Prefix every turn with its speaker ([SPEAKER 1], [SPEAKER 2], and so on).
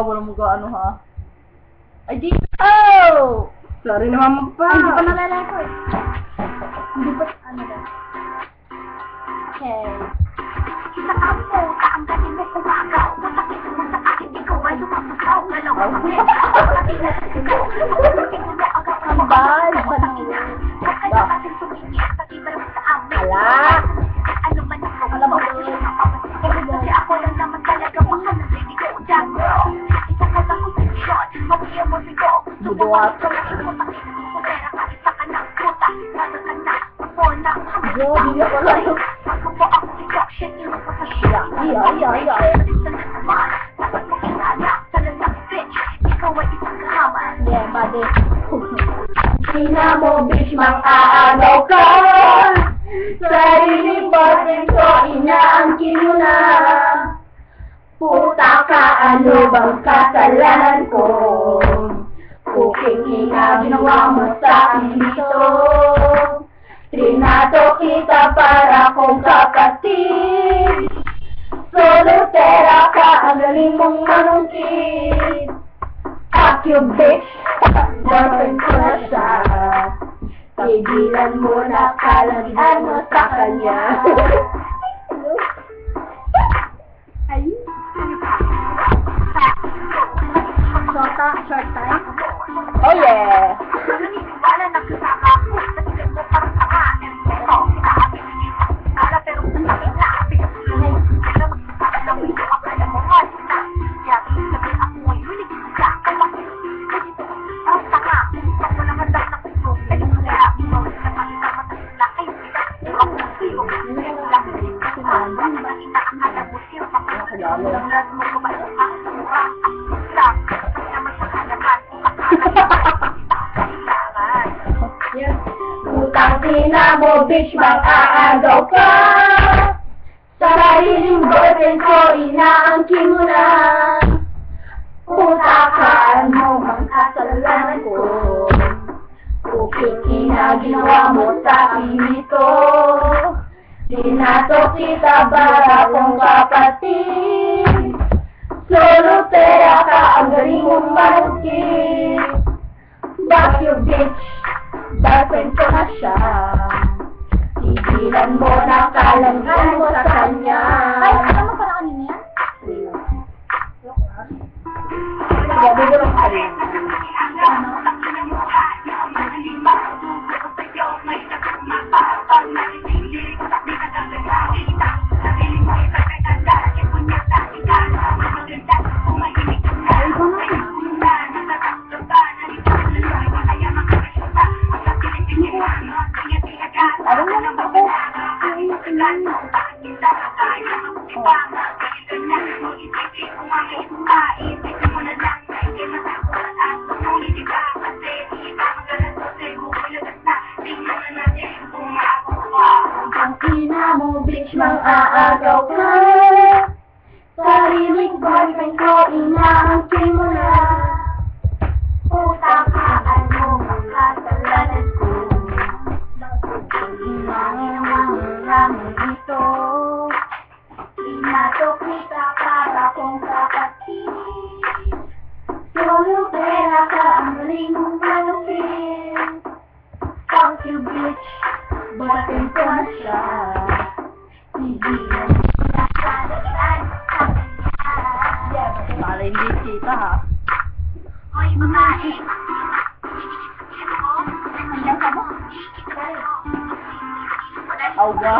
[SPEAKER 1] walang mag-ano ha. Ay, di. Oh!
[SPEAKER 2] Sorry naman pa.
[SPEAKER 1] Ay, hindi pa nalala ko eh. Hindi pa, ano ba? Okay.
[SPEAKER 3] Isa ka po, ang galing mo kumagaw. Masakit mo sa akin, di ko ay lumapasaw. Dalawa mo rin.
[SPEAKER 1] Ang bad.
[SPEAKER 3] Huwag ka na kasing tumingin, pati ba naman sa amin.
[SPEAKER 1] Ala.
[SPEAKER 3] Ano man ako,
[SPEAKER 1] Alam mo,
[SPEAKER 3] kasi ako lang naman talaga makanasay, di ko dyan. Isa ka lang kung shot, matiya mo sigo.
[SPEAKER 1] Buduat.
[SPEAKER 3] Pera ka, isa ka ng puta. Nasa ka na, ako na.
[SPEAKER 1] Yo, hindi ako lang.
[SPEAKER 3] Ako po ako si Doc, shit, yung magpapasya.
[SPEAKER 1] Ay. Yeah, buddy.
[SPEAKER 2] Ina mo, bitch, mang-aagaw ka. Sariling boyfriend ko, inaangkin mo na. Puta ka, ano bang kasalanan ko? Kuking ina, ginawa mo sa akin ito. Trinato kita para kong kapatid. Solotera ka, ang galing mong manungkit. Fuck you, bitch, boyfriend ko na siya. Tigilan mo na, kalagyan mo sa kanya.
[SPEAKER 1] Ay. Short time? Oh, yeah.
[SPEAKER 3] Naniniwala na kasama ko. Nasigat mo parang tanga. Ito, sinabi ko dito. Kala pero masakit na. Pinagsulay. Kaya magsasaka na mo. Akala mo malis na. Kaya sabi ako ay winig ka. Kapatid. Kasi ito, parang tanga. Kung mo lang handak na kuso. Ay, kaya, ikaw na nakakita matasin na. Ay, ako na sa'yo. Ay, lang din. Kasi naman, inaakala mo siya. Lang mo ko ba ito ang mura? Lang. Kasi naman sa halaman.
[SPEAKER 2] Putang ina mo, bitch, mang-aagaw ka. Sariling boyfriend ko, inaangkin mo na. Puta ka, ano bang kasalanan ko? Kuking ina, ginawa mo sa akin ito. Dinato kita para kong kapatid. Solotera ka, ang galing mong manungkit. Fuck you, bitch, boyfriend ko na siya. Tigilan mo na, kalanggan mo sa kanya.
[SPEAKER 1] Ay, ano pa na kanina yan?
[SPEAKER 2] Gabi ko lang kayo. Ang ina mo, bitch, mang-aagaw ka. Sariling boyfriend ko, inaangkin mo na. Puta ka, ano ang kasalanan ko? Inangin ito. Inato kita para kong kapatid. Solo pera ka, ang galing mong manungkit. Fuck you, bitch, boyfriend ko na siya. Tigilan mo na, kalagyan sa kanya.
[SPEAKER 1] Para hindi kita ha.
[SPEAKER 3] Hoy, babae.
[SPEAKER 1] Awa.